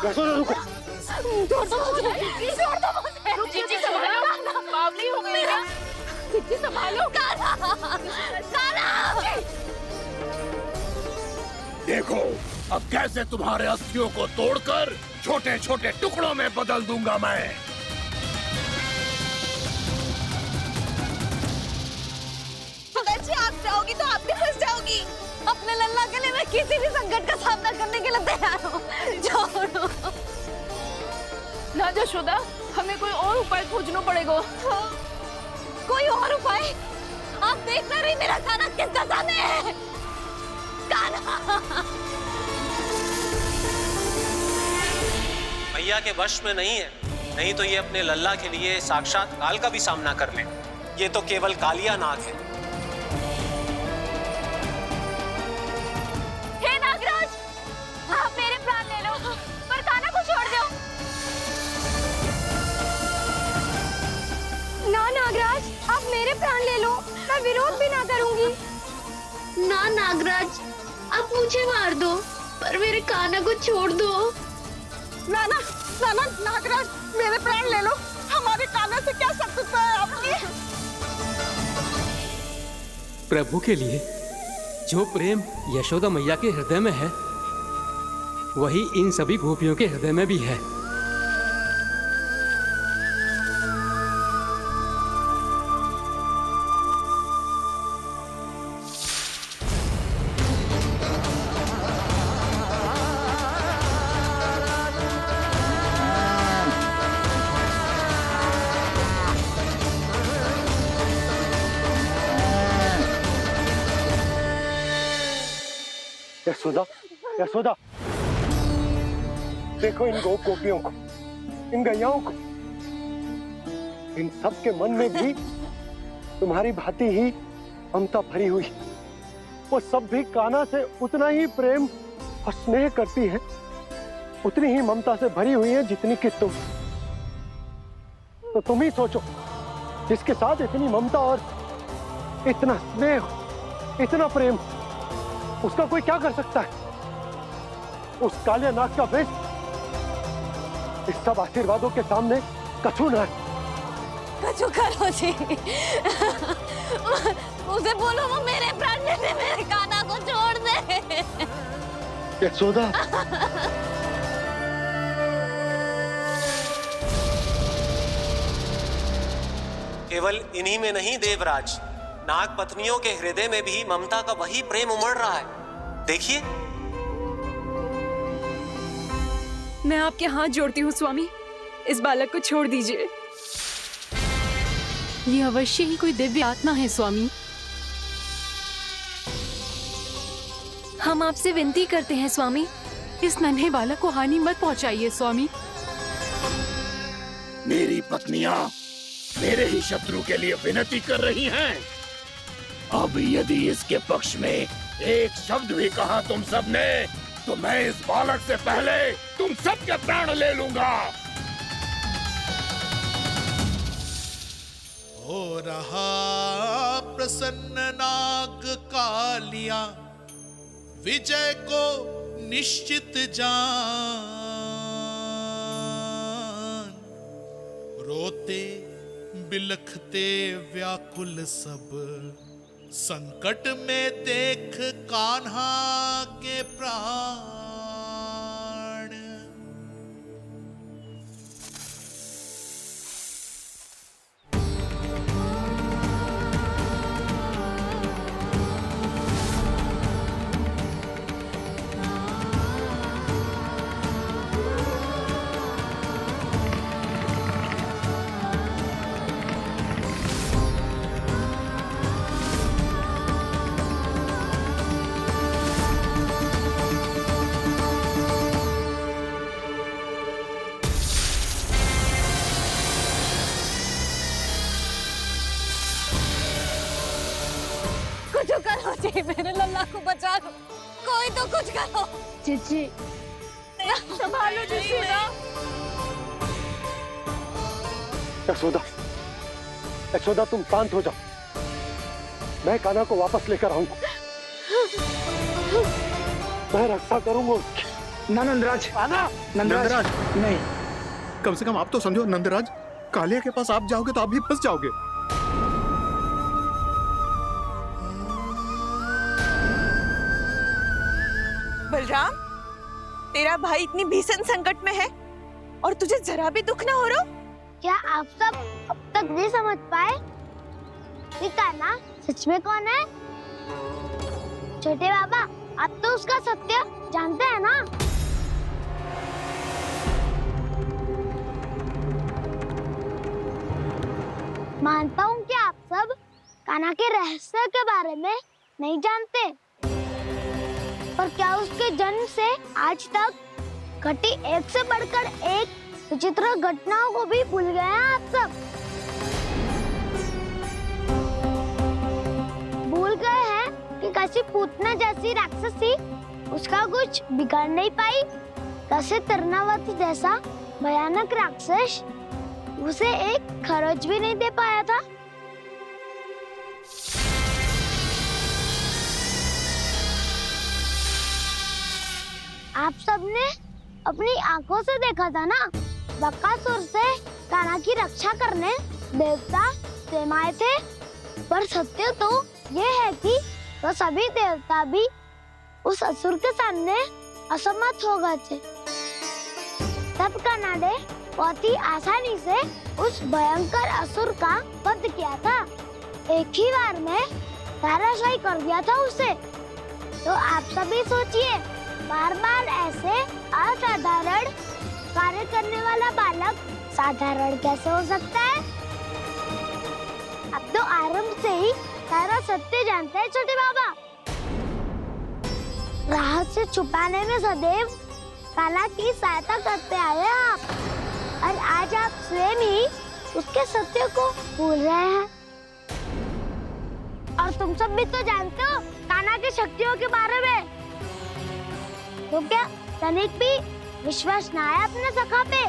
यशोदा रुको। छोड़ दो मुझे, छोड़ दो मुझे। रुक जीजी, संभालो, बावली हो गई है। जीजी संभालो। कान्हा, कान्हा। देखो अब कैसे तुम्हारे अस्थियों को तोड़कर छोटे छोटे टुकड़ों में बदल दूंगा मैं। जी आप जाओगी तो आप भी फंस जाओगी। अपने लल्ला के लिए मैं किसी भी संकट का सामना करने के लिए तैयार हूँ। छोड़ो ना यशोदा, हमें कोई और उपाय खोजना पड़ेगा। कोई और उपाय? आप देख ना रही मेरा कान्हा किस दशा में है। कान्हा मैया के वश में नहीं है, नहीं तो ये अपने लल्ला के लिए साक्षात काल का भी सामना कर ले। ये तो केवल कालिया नाग है। हे नागराज, आप मेरे प्राण ले लो पर कान्हा को छोड़ दो। ना नागराज, आप मेरे प्राण ले लो, मैं विरोध भी ना करूंगी। ना नागराज, आप मुझे मार दो पर मेरे कान्हा को छोड़ दो। ना ना ना ना नागराज, मेरे प्राण ले लो, हमारे कान्हा से क्या शत्रुता है आपकी? प्रभु के लिए जो प्रेम यशोदा मैया के हृदय में है, वही इन सभी गोपियों के हृदय में भी है। यशोदा, यशोदा, देखो इन गोप गोपियों को, इन गैयाओं को, इन सब के मन में भी तुम्हारी भांति ही ममता भरी हुई। वो सब भी कान्हा से उतना ही प्रेम और स्नेह करती है, उतनी ही ममता से भरी हुई है जितनी कि तुम। तो तुम ही सोचो, जिसके साथ इतनी ममता और इतना स्नेह, इतना प्रेम, उसका कोई क्या कर सकता है? उस काले नाग का वेश इस सब आशीर्वादों के सामने कछु न है। कछु करो जी। उसे बोलो वो मेरे प्राण ले ले, मेरे कान्हा को छोड़ दे। यशोदा, केवल इन्हीं में नहीं देवराज, नाग पत्नियों के हृदय में भी ममता का वही प्रेम उमड़ रहा है। देखिए। मैं आपके हाथ जोड़ती हूँ स्वामी, इस बालक को छोड़ दीजिए। ये अवश्य ही कोई दिव्य आत्मा है स्वामी। हम आपसे विनती करते हैं स्वामी, इस नन्हे बालक को हानि मत पहुंचाइए स्वामी। मेरी पत्नियां मेरे ही शत्रु के लिए विनती कर रही हैं। अब यदि इसके पक्ष में एक शब्द भी कहा तुम सबने, तो मैं इस बालक से पहले तुम सबके प्राण ले लूंगा। हो रहा प्रसन्न नाग कालिया, विजय को निश्चित जान। रोते बिलखते व्याकुल सब, संकट में देख कान्हा के प्राण। कुछ करो जी, मेरे लल्ला को बचा लो, कोई तो कुछ करो। जीजी, संभालो यशोदा। यशोदा, यशोदा तुम शांत हो जाओ, मैं कान्हा को वापस लेकर आऊंगा। मैं रक्षा करूंगा उसकी। ना नंदराज, नंदराज नहीं। कम से कम आप तो समझो नंदराज, कालिया के पास आप जाओगे तो आप भी फंस जाओगे। बलराम, तेरा भाई इतनी भीषण संकट में है और तुझे जरा भी दुख ना हो रहा? क्या आप सब अब तक नहीं समझ पाए कि कान्हा सच में कौन है? छोटे बाबा, आप तो उसका सत्य जानते हैं ना? मानता हूँ कि आप सब कान्हा के रहस्य के बारे में नहीं जानते, पर क्या उसके जन्म से आज तक घटी एक से बढ़कर एक विचित्र घटनाओं को भी भूल गए हैं आप सब? भूल गए हैं कि कैसी पूतना जैसी राक्षसी उसका कुछ बिगाड़ नहीं पाई, कैसे तरनावती जैसा भयानक राक्षस उसे एक खरोच भी नहीं दे पाया था। आप सबने अपनी आंखों से देखा था ना, बकासुर से कान्हा की रक्षा करने देवता स्वयं आए थे। पर सत्य तो ये है कि वो सभी देवता भी उस असुर के सामने असमर्थ हो गए थे। तब कान्हा ने बहुत ही आसानी से उस भयंकर असुर का वध किया था। एक ही बार में धराशायी कर दिया था उसे। तो आप सभी सोचिए, बार बार ऐसे असाधारण कार्य करने वाला बालक साधारण कैसे हो सकता है? अब तो आरंभ से ही सारा सत्य जानते हैं छोटे बाबा। रहस्य छुपाने में सदैव कान्हा की सहायता करते आए हैं आप, और आज आप स्वयं ही उसके सत्य को भूल रहे हैं। और तुम सब भी तो जानते हो कान्हा की शक्तियों के बारे में। तो क्या तनिक भी विश्वास ना है अपने सखा पे?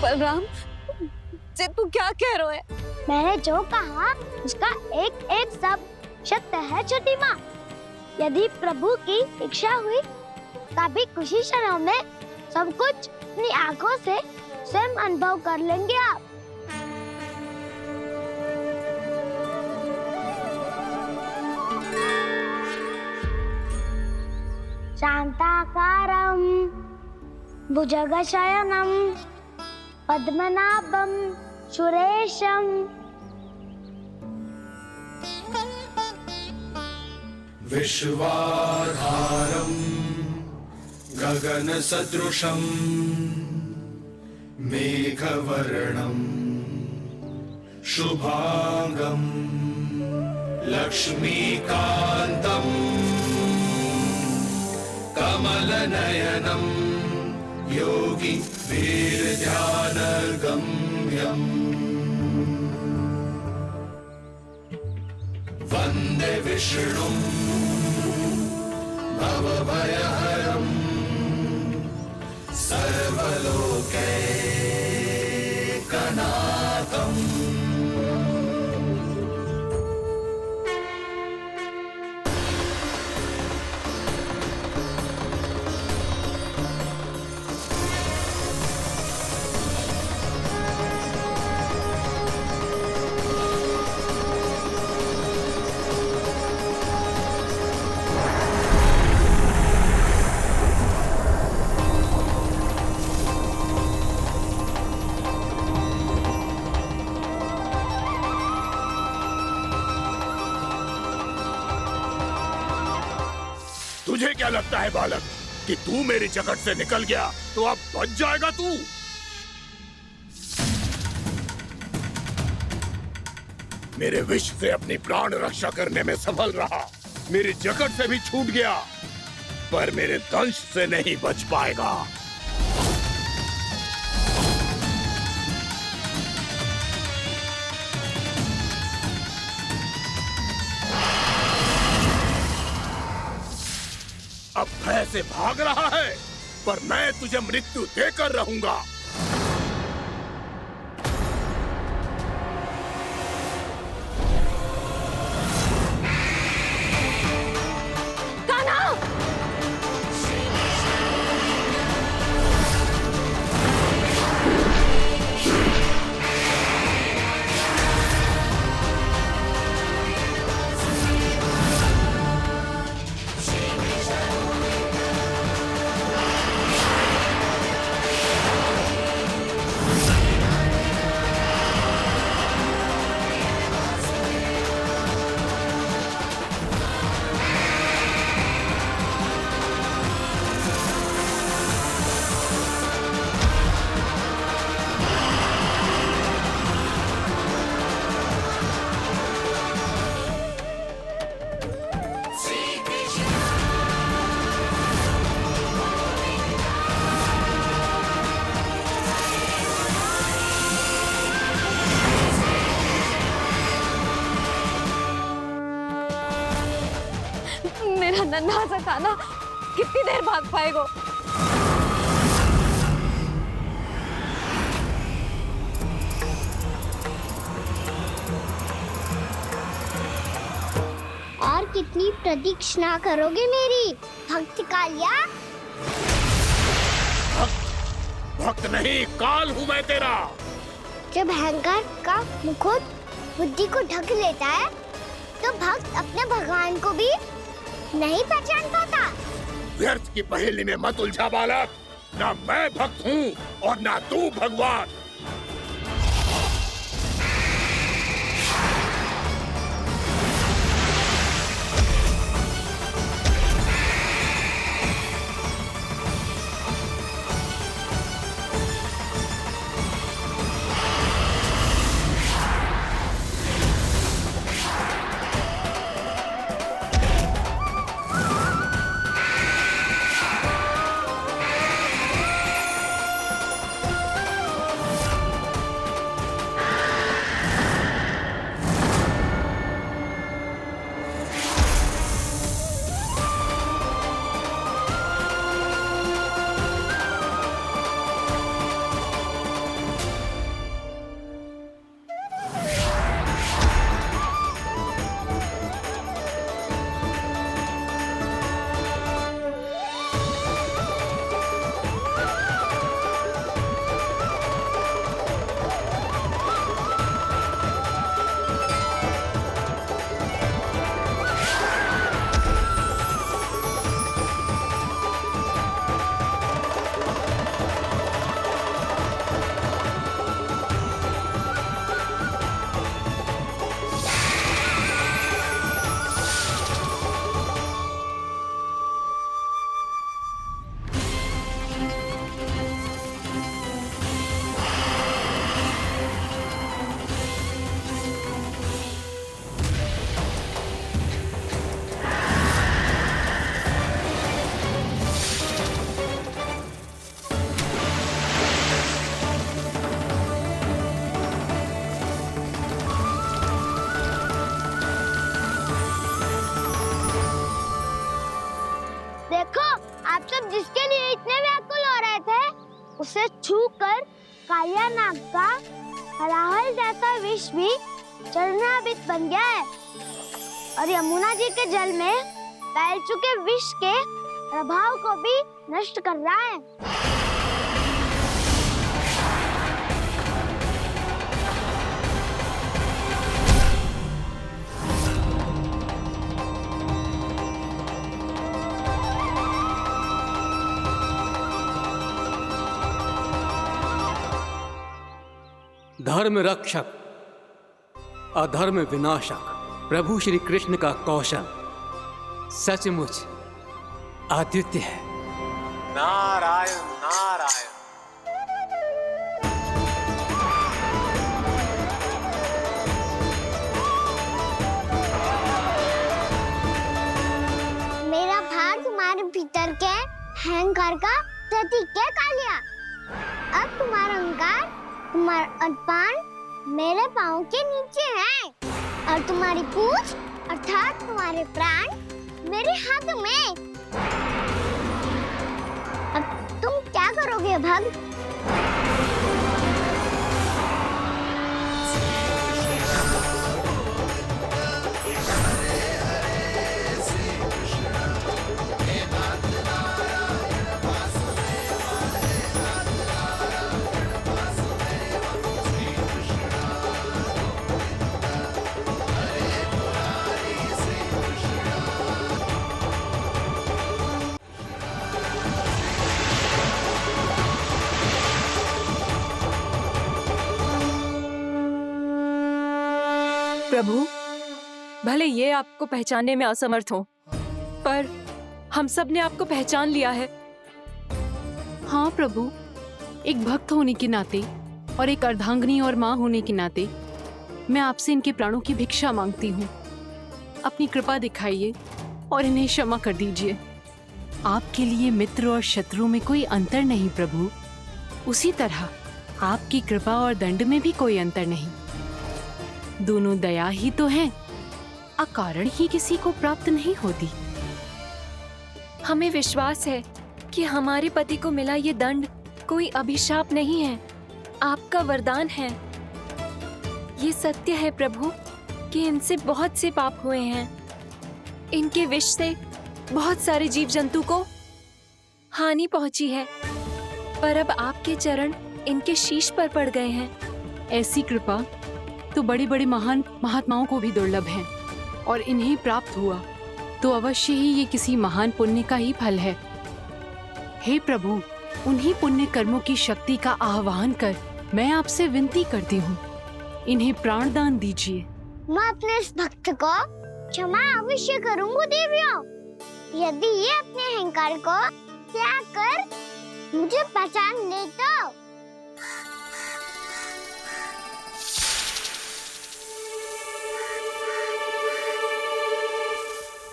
बलराम, जे तू क्या कह रहा है? मैंने जो कहा उसका एक एक शब्द सत्य है छोटी माँ। यदि प्रभु की इच्छा हुई तभी कुछ ही क्षणों में सब कुछ अपनी आंखों से स्वयं अनुभव कर लेंगे आप। शांताकारं भुजगशयनं पद्मनाभं सुरेशं विश्वाधारं गगनसदृशं मेघवर्णं शुभांगं लक्ष्मीकान्तं कमलनयनं योगी वीरध्यानगम्यम् वन्दे विष्णुं भवभयहरं सर्वलोकैकनाथम्। तुझे क्या लगता है बालक कि तू मेरी जगत से निकल गया तो अब बच जाएगा तू? मेरे विष से अपनी प्राण रक्षा करने में सफल रहा, मेरी जगत से भी छूट गया, पर मेरे दंश से नहीं बच पाएगा। अब भय से भाग रहा है, पर मैं तुझे मृत्यु देकर रहूंगा। कान्हा! नन्हा सा कान्हा कितनी देर भाग पाएगा? और कितनी प्रतीक्षा करोगे मेरी भक्त कालिया? भक्त नहीं, काल हूँ मैं तेरा। जब अहंकार का मुकुट बुद्धि को ढक लेता है तो भक्त अपने भगवान को भी नहीं पहचान पाता। व्यर्थ की पहेली में मत उलझा बालक। ना मैं भक्त हूँ और ना तू भगवान। जिसके लिए इतने व्याकुल हो रहे थे, उसे छूकर कालिया नाग का हलाहल जैसा विष भी चरणामृत बन गया है और यमुना जी के जल में फैल चुके विष के प्रभाव को भी नष्ट कर रहा है। धर्म रक्षक अधर्म विनाशक प्रभु श्री कृष्ण का कौशल सचमुच अद्वितीय है। नारायण नारायण। मेरा भाग तुम्हारे भीतर के अहंकार का प्रतीक है कालिया। अब तुम्हारा अहंकार, तुम्हारा अनपान मेरे पाँव के नीचे है और तुम्हारी पूंछ अर्थात तुम्हारे प्राण मेरे हाथ में। अब तुम क्या करोगे भक्त? प्रभु, भले ये आपको पहचानने में असमर्थ हो, पर हम सब ने आपको पहचान लिया है। हाँ प्रभु, एक भक्त होने के नाते और एक अर्धांगिनी और माँ होने के नाते मैं आपसे इनके प्राणों की भिक्षा मांगती हूँ। अपनी कृपा दिखाइए और इन्हें क्षमा कर दीजिए। आपके लिए मित्र और शत्रु में कोई अंतर नहीं प्रभु। उसी तरह आपकी कृपा और दंड में भी कोई अंतर नहीं। दोनों दया ही तो हैं, अकारण ही किसी को प्राप्त नहीं होती। हमें विश्वास है कि हमारे पति को मिला ये दंड कोई अभिशाप नहीं है, आपका वरदान है। ये सत्य है प्रभु कि इनसे बहुत से पाप हुए हैं। इनके विष से बहुत सारे जीव जंतु को हानि पहुंची है, पर अब आपके चरण इनके शीश पर पड़ गए हैं। ऐसी कृपा तो बड़े बड़े महान महात्माओं को भी दुर्लभ है, और इन्हें प्राप्त हुआ तो अवश्य ही ये किसी महान पुण्य का ही फल है। हे प्रभु, उन्हीं पुण्य कर्मों की शक्ति का आह्वान कर मैं आपसे विनती करती हूँ, इन्हें प्राण दान दीजिए। मैं अपने इस भक्त को क्षमा अवश्य करूंगी देवियों, यदि ये अपने अहंकार को त्याग कर मुझे पहचान ले तो।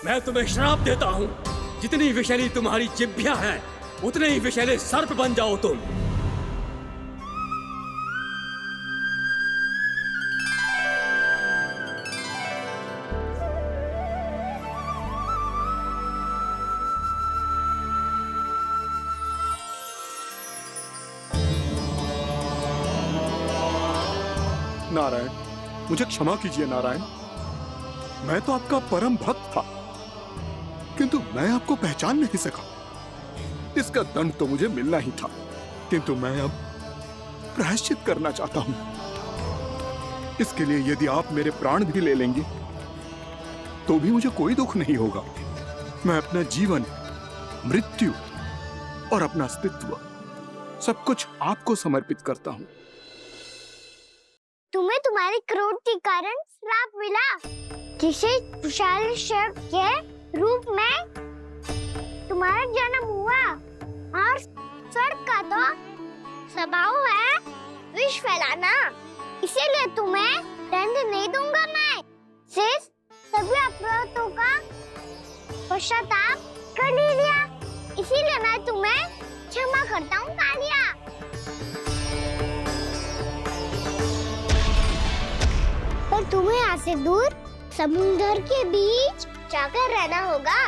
मैं तुम्हें श्राप देता हूँ, जितनी विषैली तुम्हारी जिह्वा है उतने ही विषैले सर्प बन जाओ तुम। नारायण, मुझे क्षमा कीजिए नारायण। मैं तो आपका परम भक्त था, किंतु मैं आपको पहचान नहीं सका। इसका दंड तो मुझे मिलना ही था, किंतु मैं अब प्रायश्चित करना चाहता हूं। इसके लिए यदि आप मेरे प्राण भी ले लेंगे तो भी मुझे कोई दुख नहीं होगा। मैं अपना जीवन, मृत्यु और अपना अस्तित्व सब कुछ आपको समर्पित करता हूं। तुम्हें तुम्हारी क्रोध के कारण श्राप मिला, जिसे विशाल सर्प के रूप में तुम्हारा जन्म हुआ, और सर्प का तो स्वभाव है विष फैलाना, इसीलिए तुम्हें दंड नहीं दूंगा। मैं सिर्फ सभी अपराधों का पश्चाताप कर लिया, इसीलिए मैं तुम्हें क्षमा करता हूँ कालिया। पर तुम्हें यहाँ से दूर समुद्र के बीच जाकर रहना होगा,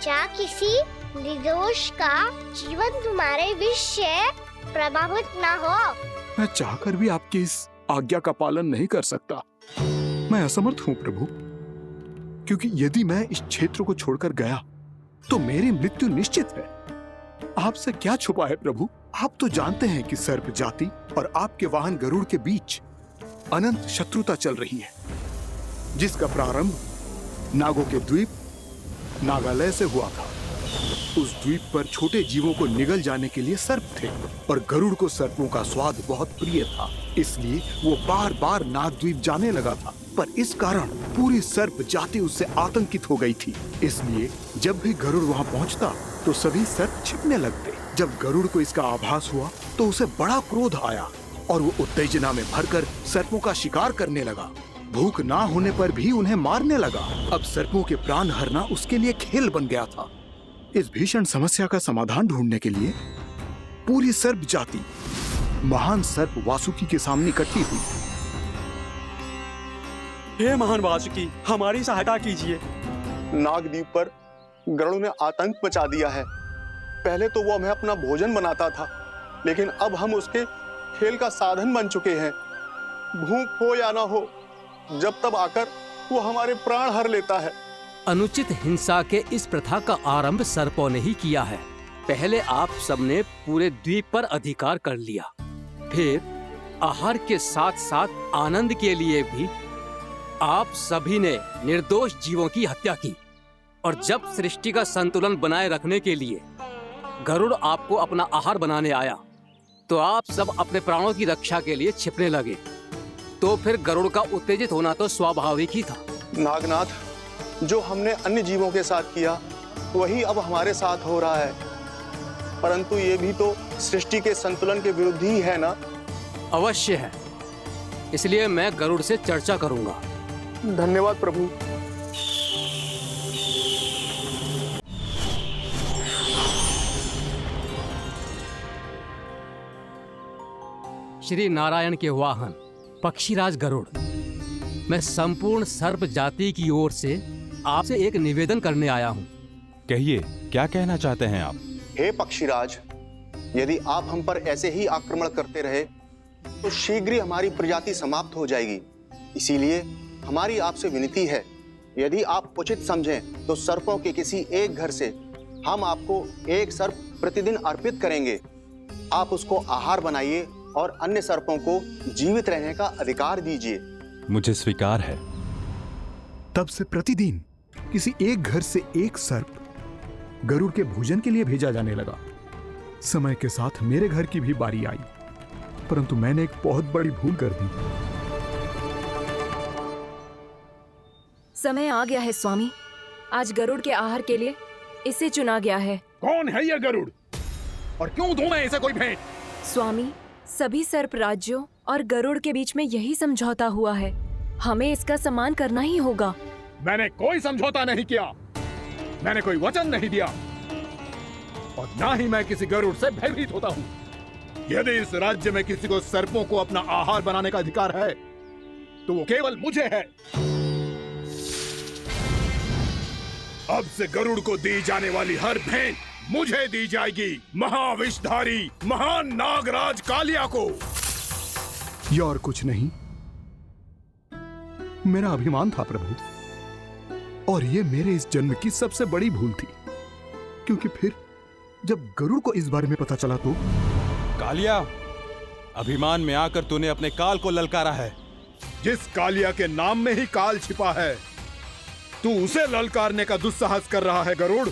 जहाँ किसी निर्दोष का जीवन तुम्हारे विष से प्रभावित ना हो। मैं चाहकर भी आपकी इस आज्ञा का पालन नहीं कर सकता। मैं असमर्थ हूँ प्रभु, क्योंकि यदि मैं इस क्षेत्र को छोड़कर गया तो मेरी मृत्यु निश्चित है। आपसे क्या छुपा है प्रभु? आप तो जानते हैं कि सर्प जाति और आपके वाहन गरुड़ के बीच अनंत शत्रुता चल रही है, जिसका प्रारंभ नागों के द्वीप नागालय से हुआ था। उस द्वीप पर छोटे जीवों को निगल जाने के लिए सर्प थे, और गरुड़ को सर्पों का स्वाद बहुत प्रिय था, इसलिए वो बार बार नागद्वीप जाने लगा था। पर इस कारण पूरी सर्प जाति उससे आतंकित हो गई थी, इसलिए जब भी गरुड़ वहां पहुंचता तो सभी सर्प छिपने लगते। जब गरुड़ को इसका आभास हुआ तो उसे बड़ा क्रोध आया, और वो उत्तेजना में भरकर सर्पों का शिकार करने लगा। भूख ना होने पर भी उन्हें मारने लगा। अब सर्पों के प्राण हरना उसके लिए खेल बन गया था। इस भीषण समस्या का समाधान ढूंढने के लिए पूरी सर्प जाति महान सर्प वासुकी के सामने इकट्ठी हुई। हे महान वासुकी, हमारी सहायता कीजिए। नागद्वीप पर गरुड़ ने आतंक मचा दिया है। पहले तो वो हमें अपना भोजन बनाता था, लेकिन अब हम उसके खेल का साधन बन चुके हैं। भूख हो या ना हो, जब तब आकर वो हमारे प्राण हर लेता है। अनुचित हिंसा के इस प्रथा का आरंभ सर्पों ने ही किया है। पहले आप सबने पूरे द्वीप पर अधिकार कर लिया, फिर आहार के साथ साथ आनंद के लिए भी आप सभी ने निर्दोष जीवों की हत्या की। और जब सृष्टि का संतुलन बनाए रखने के लिए गरुड़ आपको अपना आहार बनाने आया, तो आप सब अपने प्राणों की रक्षा के लिए छिपने लगे। तो फिर गरुड़ का उत्तेजित होना तो स्वाभाविक ही था। नागनाथ, जो हमने अन्य जीवों के साथ किया वही अब हमारे साथ हो रहा है, परंतु ये भी तो सृष्टि के संतुलन के विरुद्ध ही है ना? अवश्य है, इसलिए मैं गरुड़ से चर्चा करूंगा। धन्यवाद प्रभु। श्री नारायण के वाहन पक्षीराज गरुड़, मैं संपूर्ण सर्प जाति की ओर से आपसे एक निवेदन करने आया हूं। कहिए, क्या कहना चाहते हैं आप? हे पक्षीराज, यदि आप हम पर ऐसे ही आक्रमण करते रहे तो शीघ्र ही हमारी प्रजाति समाप्त हो जाएगी। इसीलिए हमारी आपसे विनती है, यदि आप उचित समझें तो सर्पों के किसी एक घर से हम आपको एक सर्प प्रतिदिन अर्पित करेंगे। आप उसको आहार बनाइए और अन्य सर्पों को जीवित रहने का अधिकार दीजिए। मुझे स्वीकार है। तब से प्रतिदिन किसी एक घर से एक सर्प गरुड़ के भोजन के लिए भेजा जाने लगा। समय के साथ मेरे घर की भी बारी आई, परंतु मैंने एक बहुत बड़ी भूल कर दी। समय आ गया है स्वामी, आज गरुड़ के आहार के लिए इसे चुना गया है। कौन है यह गरुड़ और क्यों दूं मैं इसे कोई भेंट? स्वामी, सभी सर्प राज्यों और गरुड़ के बीच में यही समझौता हुआ है, हमें इसका सम्मान करना ही होगा। मैंने कोई समझौता नहीं किया, मैंने कोई वचन नहीं दिया और ना ही मैं किसी गरुड़ से भयभीत होता हूँ। यदि इस राज्य में किसी को सर्पों को अपना आहार बनाने का अधिकार है तो वो केवल मुझे है। अब से गरुड़ को दी जाने वाली हर भेंट मुझे दी जाएगी, महाविषधारी महान नागराज कालिया को। यह और कुछ नहीं, मेरा अभिमान था प्रभु, और यह मेरे इस जन्म की सबसे बड़ी भूल थी, क्योंकि फिर जब गरुड़ को इस बारे में पता चला तो। कालिया, अभिमान में आकर तूने अपने काल को ललकारा है। जिस कालिया के नाम में ही काल छिपा है, तू उसे ललकारने का दुस्साहस कर रहा है गरुड़।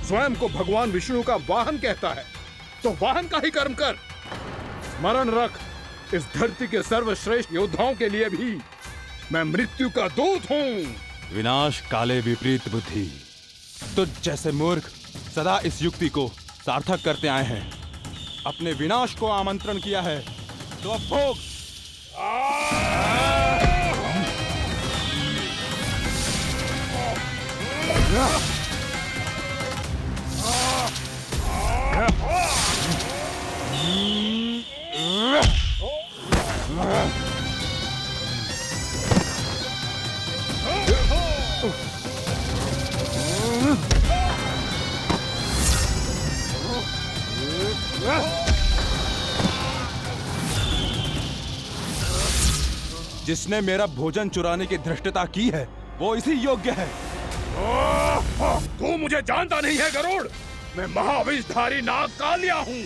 स्वयं को भगवान विष्णु का वाहन कहता है तो वाहन का ही कर्म कर। स्मरण रख, इस धरती के सर्वश्रेष्ठ योद्धाओं के लिए भी मैं मृत्यु का दूत हूँ। विनाश काले विपरीत बुद्धि। तुझ जैसे मूर्ख सदा इस युक्ति को सार्थक करते आए हैं। अपने विनाश को आमंत्रण किया है तो अब भोग। जिसने मेरा भोजन चुराने की धृष्टता की है वो इसी योग्य है। तू मुझे जानता नहीं है गरुड़, मैं महाविषधारी नाग कालिया हूँ।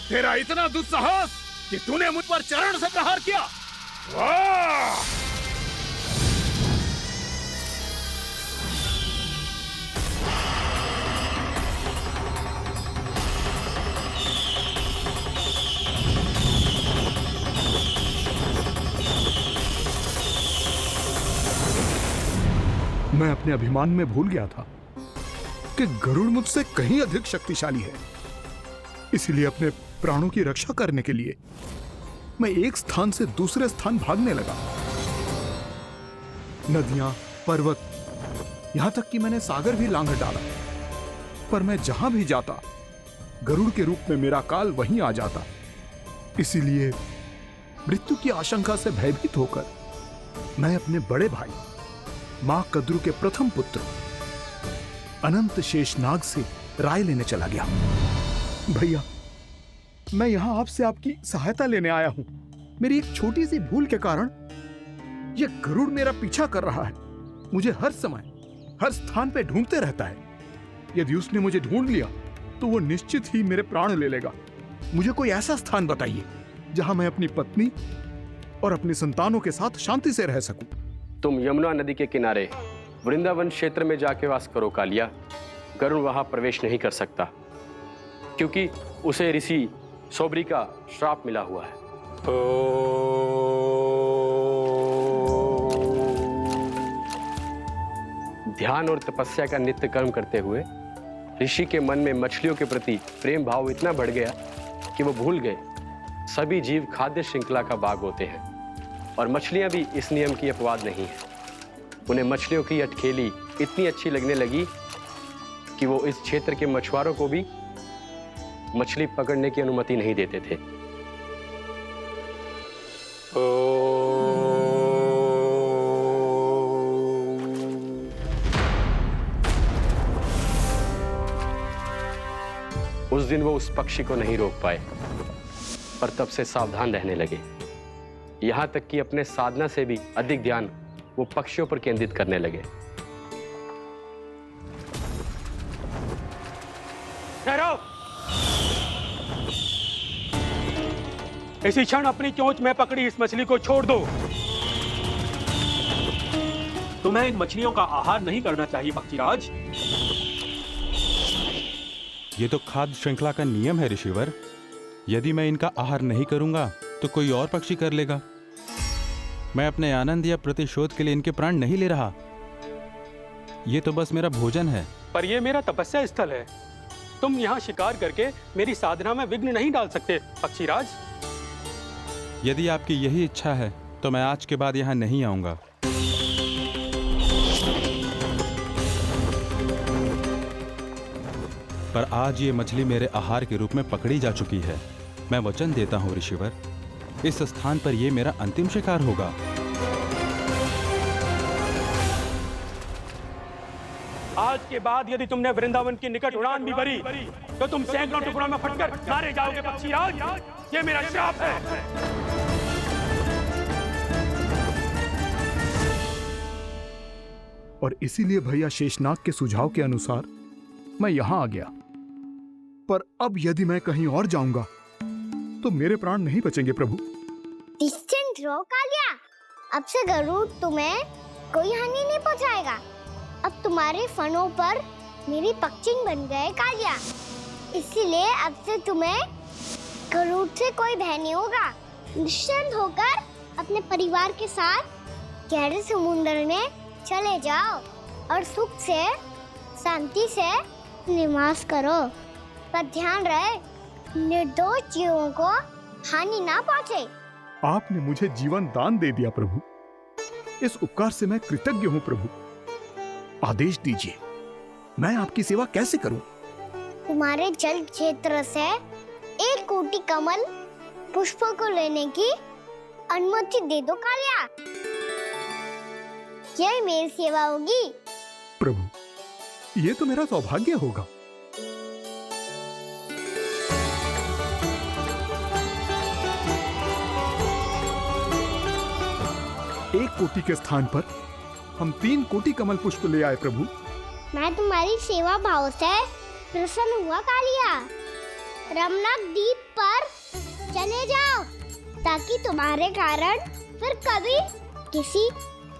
तेरा इतना दुस्साहस कि तूने मुझ पर चरण से प्रहार किया। मैं अपने अभिमान में भूल गया था कि गरुड़ मुझसे कहीं अधिक शक्तिशाली है। इसलिए अपने प्राणों की रक्षा करने के लिए मैं एक स्थान से दूसरे स्थान भागने लगा। नदियां, पर्वत, यहां तक कि मैंने सागर भी लांघ डाला, पर मैं जहां भी जाता गरुड़ के रूप में मेरा काल वहीं आ जाता। इसीलिए मृत्यु की आशंका से भयभीत होकर मैं अपने बड़े भाई मां कद्रू के प्रथम पुत्र अनंत शेषनाग से राय लेने चला गया। भैया, मैं यहां आपसे आपकी सहायता लेने आया हूं। मेरी एक छोटी सी भूल के कारण यह गरुड़ मेरा पीछा कर रहा है। मुझे हर समय हर स्थान पे ढूंढते रहता है। यदि उसने मुझे ढूंढ लिया तो वो निश्चित ही मेरे प्राण ले लेगा। मुझे कोई ऐसा स्थान बताइए जहां मैं अपनी पत्नी और अपनी संतानों के साथ शांति से रह सकूं। तुम यमुना नदी के किनारे वृंदावन क्षेत्र में जाके वास करो कालिया। गरुड़ वहां प्रवेश नहीं कर सकता क्योंकि उसे ऋषि सोबरी का श्राप मिला हुआ है। ध्यान और तपस्या का नित्य कर्म करते हुए ऋषि के मन में मछलियों के प्रति प्रेम भाव इतना बढ़ गया कि वो भूल गए सभी जीव खाद्य श्रृंखला का भाग होते हैं और मछलियां भी इस नियम की अपवाद नहीं है। उन्हें मछलियों की अटखेली इतनी अच्छी लगने लगी कि वो इस क्षेत्र के मछुआरों को भी मछली पकड़ने की अनुमति नहीं देते थे। उस दिन वो उस पक्षी को नहीं रोक पाए, पर तब से सावधान रहने लगे। यहां तक कि अपने साधना से भी अधिक ध्यान वो पक्षियों पर केंद्रित करने लगे। ठहरो! इसी क्षण अपनी चोंच में पकड़ी इस मछली को छोड़ दो। तुम्हें इन मछलियों का आहार नहीं करना चाहिए पक्षीराज। ये तो खाद्य श्रृंखला का नियम है ऋषिवर। यदि मैं इनका आहार नहीं करूंगा तो कोई और पक्षी कर लेगा। मैं अपने आनंद या प्रतिशोध के लिए इनके प्राण नहीं ले रहा। ये तो बस मेरा भोजन है। पर यह मेरा तपस्या स्थल है। तुम यहाँ शिकार करके मेरी साधना में विघ्न नहीं डाल सकते पक्षीराज। यदि आपकी यही इच्छा है तो मैं आज के बाद यहाँ नहीं आऊंगा। पर आज ये मछली मेरे आहार के रूप में पकड़ी जा चुकी है। मैं वचन देता हूँ ऋषिवर, इस स्थान पर यह मेरा अंतिम शिकार होगा। आज के बाद यदि तुमने वृंदावन की निकट उड़ान भी भरी तो तुम सैकड़ों टुकड़ों में फटकर मारे जाओगे पक्षीराज। ये मेरा श्राप है। और इसीलिए भैया शेषनाग के सुझाव के अनुसार मैं यहां आ गया। पर अब यदि मैं कहीं और जाऊंगा तो मेरे प्राण नहीं बचेंगे प्रभु। डिस्टेंट रहो कालिया। अब से गरुड़ तुम्हें कोई हानि नहीं पहुंचाएगा। अब तुम्हारे फनों पर मेरी पक्षिंग बन गए कालिया। इसीलिए अब से तुम्हें गरुड़ से कोई भय नहीं होगा। निश्चिंत होकर अपने परिवार के साथ गहरे समुद्र में चले जाओ और सुख से शांति से निवास करो। पर ध्यान रहे निर्दोष जीवों को हानि ना पहुंचे। आपने मुझे जीवन दान दे दिया प्रभु। इस उपकार से मैं कृतज्ञ हूँ प्रभु। आदेश दीजिए, मैं आपकी सेवा कैसे करूं? तुम्हारे जल क्षेत्र से 1 कोटि कमल पुष्पों को लेने की अनुमति दे दो कालिया। यह मेरी सेवा होगी। प्रभु, ये तो मेरा सौभाग्य होगा। एक कोटि के स्थान पर हम 3 कोटि कमल पुष्प ले आए प्रभु। मैं तुम्हारी सेवा भाव से प्रसन्न हुआ कालिया। रमनाक द्वीप पर चले जाओ ताकि तुम्हारे कारण फिर कभी किसी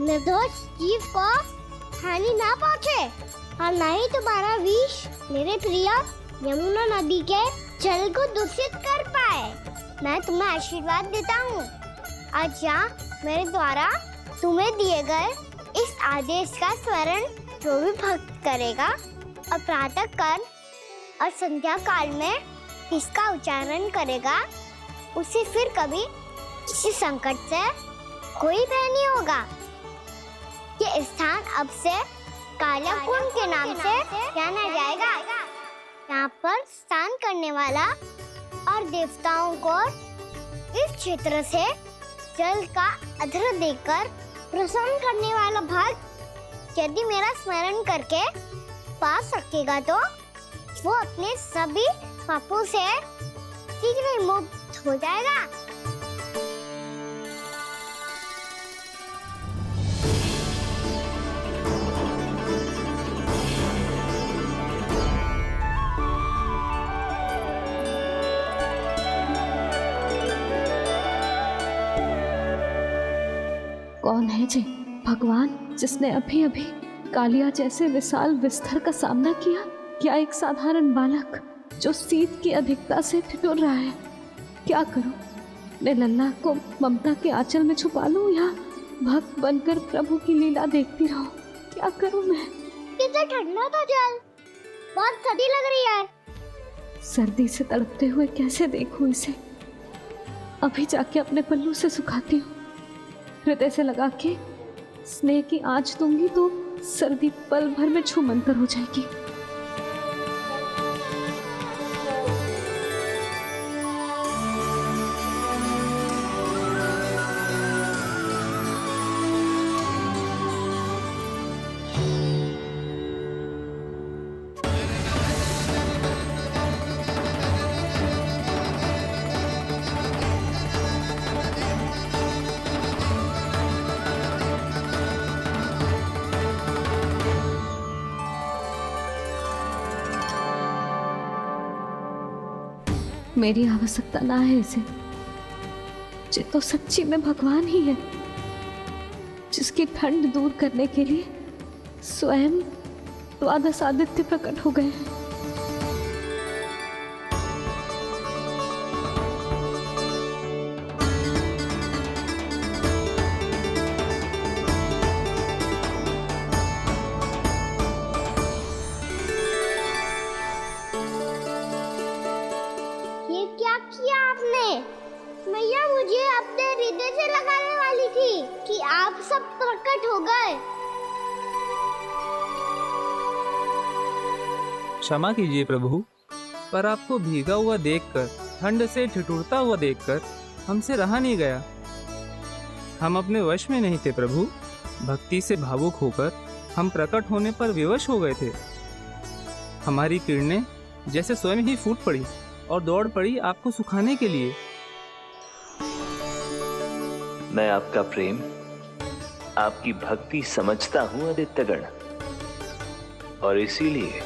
निर्दोष जीव को हानि ना पहुंचे और न ही तुम्हारा विष मेरे प्रिय यमुना नदी के जल को दूषित कर पाए। मैं तुम्हें आशीर्वाद देता हूँ। आज यहाँ मेरे द्वारा तुम्हें दिए गए इस आदेश का स्मरण जो भी भक्त करेगा और प्रातः काल और संध्या काल में इसका उच्चारण करेगा, उसे फिर कभी किसी संकट से कोई भय नहीं होगा। ये स्थान अब से काला कुंड के नाम से जाना जाएगा। यहाँ पर स्नान करने वाला और देवताओं को इस क्षेत्र से जल का अर्घ्य देकर प्रसन्न करने वाला भक्त यदि मेरा स्मरण करके पास रखेगा तो वो अपने सभी पापों से शीघ्र ही मुक्त हो जाएगा। कौन है जी भगवान जिसने अभी अभी कालिया जैसे विशाल विस्तर का सामना किया? क्या एक साधारण बालक जो शीत की अधिकता से ठिठुर रहा है? क्या करूं? मैं लल्ला को ममता के आंचल में छुपा लूं या भक्त बनकर प्रभु की लीला देखती रहूं? क्या करूं मैं? कितना ठंडा था जल, बहुत सर्दी लग रही है। सर्दी से तड़पते हुए कैसे देखूं इसे? अभी जाके अपने पल्लू से सुखाती हूँ। हृदय से लगा के स्नेह की आंच दूंगी तो सर्दी पल भर में छूमंतर हो जाएगी। मेरी आवश्यकता ना है इसे। ये तो सच्ची में भगवान ही है, जिसकी ठंड दूर करने के लिए स्वयं द्वादश आदित्य प्रकट हो गए हैं। ये क्या किया आपने? मैया मुझे अपने हृदय से लगाने वाली थी कि आप सब प्रकट हो गए। क्षमा कीजिए प्रभु, पर आपको भीगा हुआ देखकर, ठंड से ठिठुरता हुआ देखकर हमसे रहा नहीं गया। हम अपने वश में नहीं थे प्रभु। भक्ति से भावुक होकर हम प्रकट होने पर विवश हो गए थे। हमारी किरणें जैसे स्वयं ही फूट पड़ी और दौड़ पड़ी आपको सुखाने के लिए। मैं आपका प्रेम, आपकी भक्ति समझता हूं आदित्यगण, और इसीलिए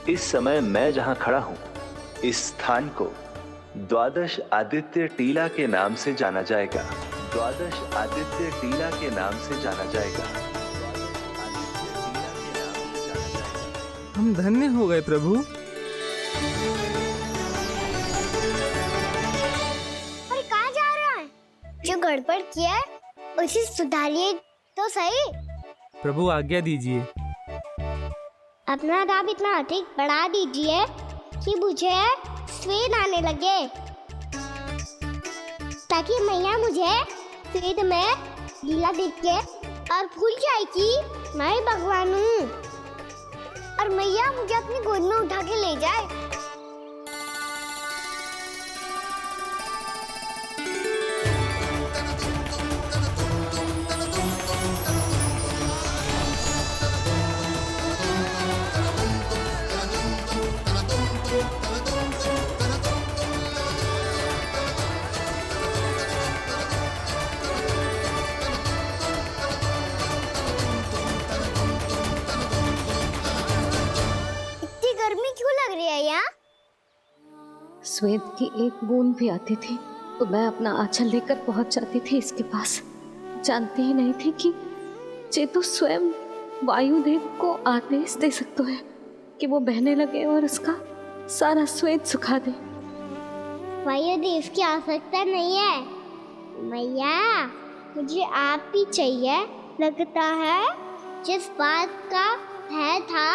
इस समय मैं जहां खड़ा हूं, इस स्थान को द्वादश आदित्य टीला के नाम से जाना जाएगा। द्वादश आदित्य टीला के नाम से जाना जाएगा। हम धन्य हो गए प्रभु। पर कहाँ जा रहा है? जो गड़बड़ किया है उसे सुधारिए तो सही। प्रभु आज्ञा दीजिए। अपना दाब इतना अधिक बढ़ा दीजिए कि मुझे स्वेद आने लगे, ताकि मैया मुझे स्वेद में गीला देख के और भूल जाए कि मैं ही भगवान हूँ, और मैया मुझे अपनी गोद में उठा के ले जाए। गर्मी क्यों लग रही है यहाँ? स्वेद की एक बूंद भी आती थी तो मैं अपना आंचल लेकर पहुंच जाती थी इसके पास। जानती ही नहीं थी कि ये तो स्वयं वायुदेव को आदेश दे सकते हैं कि वो बहने लगे और उसका सारा स्वेद सुखा दे। वायुदेव की आवश्यकता नहीं है मैया, मुझे आप ही चाहिए। लगता है जिस बात का भय था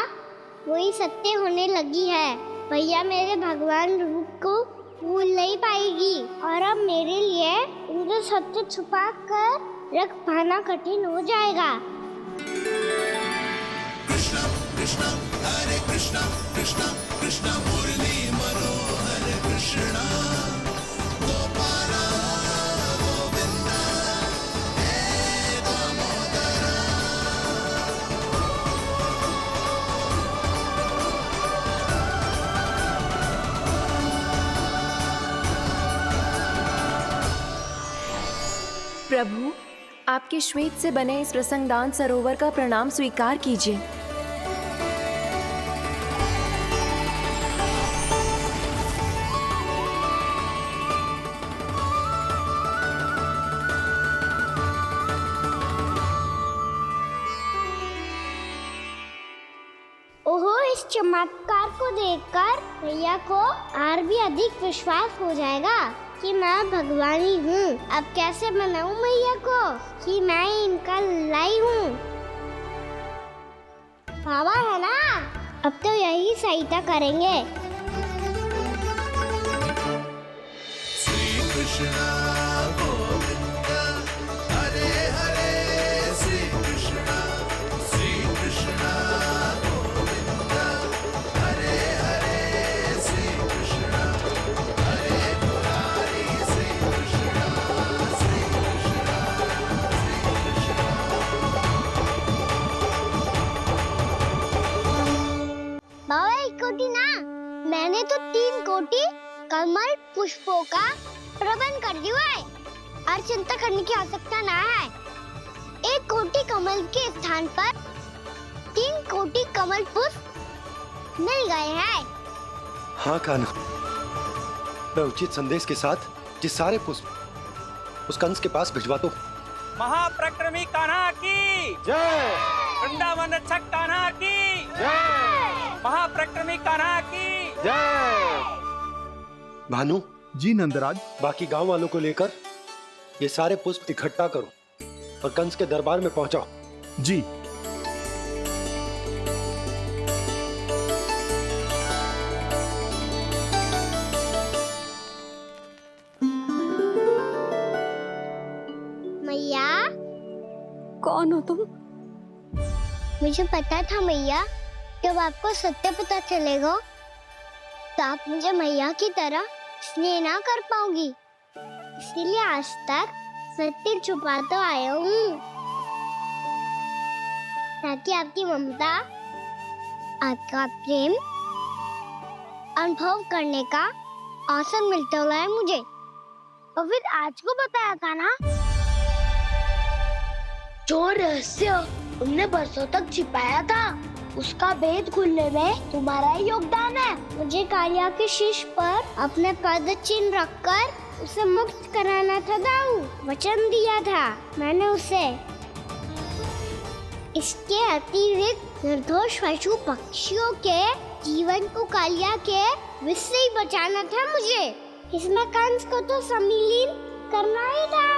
वही सत्य होने लगी है। भैया मेरे भगवान रूप को भूल नहीं पाएगी, और अब मेरे लिए उनका सत्य छुपा कर रख पाना कठिन हो जाएगा। कृष्णा कृष्णा हरे कृष्णा कृष्णा कृष्णा मुरली मनोहर कृष्णा गोपाला गोविंदा हे दामोदरा। प्रभु, आपके श्वेत से बने इस प्रसंगदान सरोवर का प्रणाम स्वीकार कीजिए। ओहो, इस चमत्कार को देखकर भैया को और भी अधिक विश्वास हो जाएगा कि मैं भगवान ही हूँ। अब कैसे मनाऊं मैया को कि मैं इनका लाई हूँ? बाबा है ना, अब तो यही सहायता करेंगे। श्री कृष्णा गोविंदा हरे हरे श्री कृष्णा गोविंदा हरे हरे श्री कृष्णा हरे मुरारी श्री कृष्णा श्री कृष्णा बाबा एक कोटि ना, मैंने तो 3 कोटि कमल पुष्पों का प्रबंध कर दिया है और चिंता करने की आवश्यकता ना है। 1 कोटि कमल के स्थान पर 3 कोटि कमल पुष्प मिल गए हैं। हाँ कान्हा, मैं उचित संदेश के साथ ये सारे पुष्प उस कंस के पास भिजवाता हूँ। महाप्रक्रमी कान्हा की जय। वृंदावन रक्षक कान्हा की जय। महाप्रक्रमी कान्हा की जय। भानु जी नंदराज। बाकी गांव वालों को लेकर ये सारे पुष्प इकट्ठा करो और कंस के दरबार में पहुंचाओ। जी। मैया। कौन हो तुम? मुझे पता था मैया, जब आपको सत्य पता चलेगा तो आप मुझे मैया की तरह स्नेह ना कर पाओगी, इसलिए आज तक सत्य छुपा तो आया हूँ, ताकि आपकी ममता, आपका प्रेम अनुभव करने का अवसर मिलता रहा है मुझे। और फिर आज को बताया था ना, जो रहस्य तुमने बरसों तक छिपाया था, उसका भेद खुलने में तुम्हारा ही योगदान है। मुझे कालिया के शीश पर अपने पद चिन्ह रखकर उसे मुक्त कराना था दाऊ, वचन दिया था मैंने उसे। इसके अतिरिक्त निर्दोष पशु पक्षियों के जीवन को कालिया के विष से ही बचाना था मुझे। इसमें कंस को तो सम्मिलित करना ही था,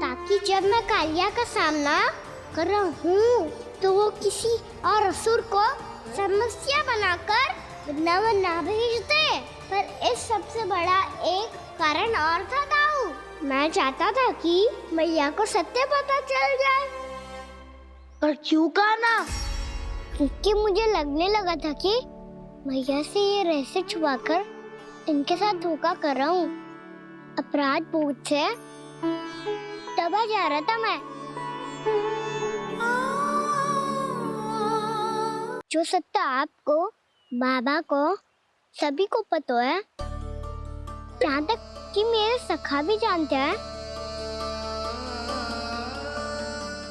ताकि जब मैं कालिया का सामना कर रहा हूँ तो वो किसी और असुर को समस्या बनाकर वृंदावन ना भेज दे। पर इस सबसे बड़ा एक कारण और था दाऊ, मैं चाहता था कि मैया को सत्य पता चल जाए। पर क्यों कहा ना? क्योंकि मुझे लगने लगा था कि मैया से ये रहस्य छुपाकर इनके साथ धोखा कर रहा हूँ। अपराध बोझ से दबा जा रहा था मैं। जो सत्य आपको, बाबा को, सभी को पता है, यहाँ तक कि मेरे सखा भी जानते हैं,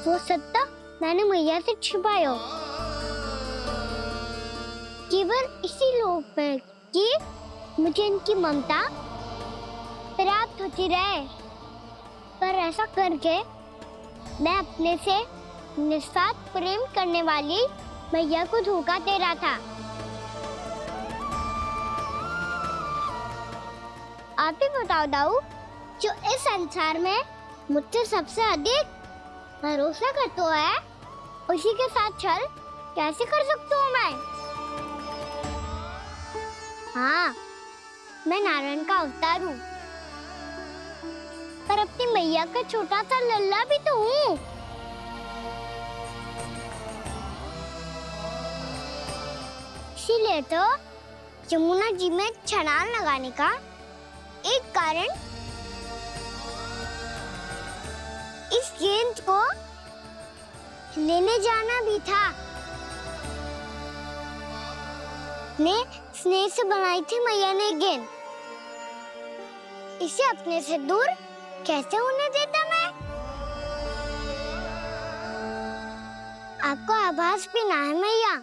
वो सत्य मैंने मैया से छिपाया केवल इसी लोक में कि मुझे इनकी ममता प्राप्त होती रहे। पर ऐसा करके मैं अपने से निस्वार्थ प्रेम करने वाली मैया को धोखा दे रहा था। आप ही बताओ दाऊ, जो इस संसार में मुझसे सबसे अधिक भरोसा करता है, उसी के साथ छल कैसे कर सकता हूँ मैं? हाँ, मैं नारायण का अवतार हूँ, पर अपनी मैया का छोटा सा लल्ला भी तो हूँ। इसीलिए तो यमुना जी में छलांग लगाने का एक कारण इस गेंद को लेने जाना भी था। स्नेह से बनाई थी मैया ने गेंद, इसे अपने से दूर कैसे होने देता मैं? आपको आभास भी ना है मैया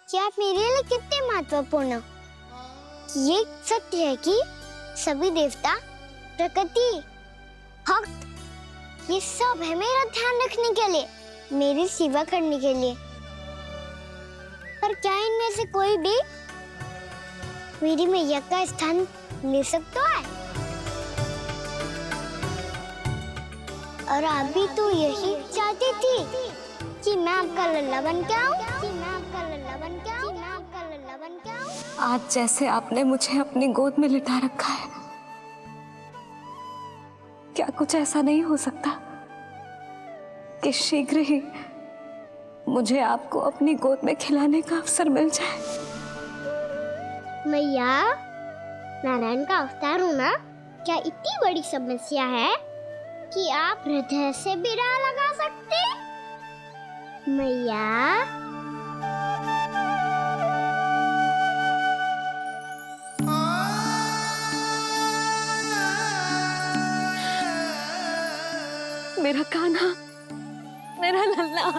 कि आप मेरे लिए कितने महत्वपूर्ण हो। ये सत्य है कि सभी देवता, प्रकृति, भक्त, ये सब है मेरा ध्यान रखने के लिए, मेरी सेवा करने के लिए। पर क्या इनमें से कोई भी मेरी मैया का स्थान ले सकता है? और आप भी तो यही चाहती थी कि मैं आपका लल्ला बन के आऊं, आज जैसे आपने मुझे अपनी गोद में लिटा रखा है, क्या कुछ ऐसा नहीं हो सकता कि शीघ्र ही मुझे आपको अपनी गोद में खिलाने का अवसर मिल जाए? मैया, नारायण का अवतार होना क्या इतनी बड़ी समस्या है कि आप हृदय से भी राह लगा सकते? मैया, मेरा कान्हा, मेरा लल्ला।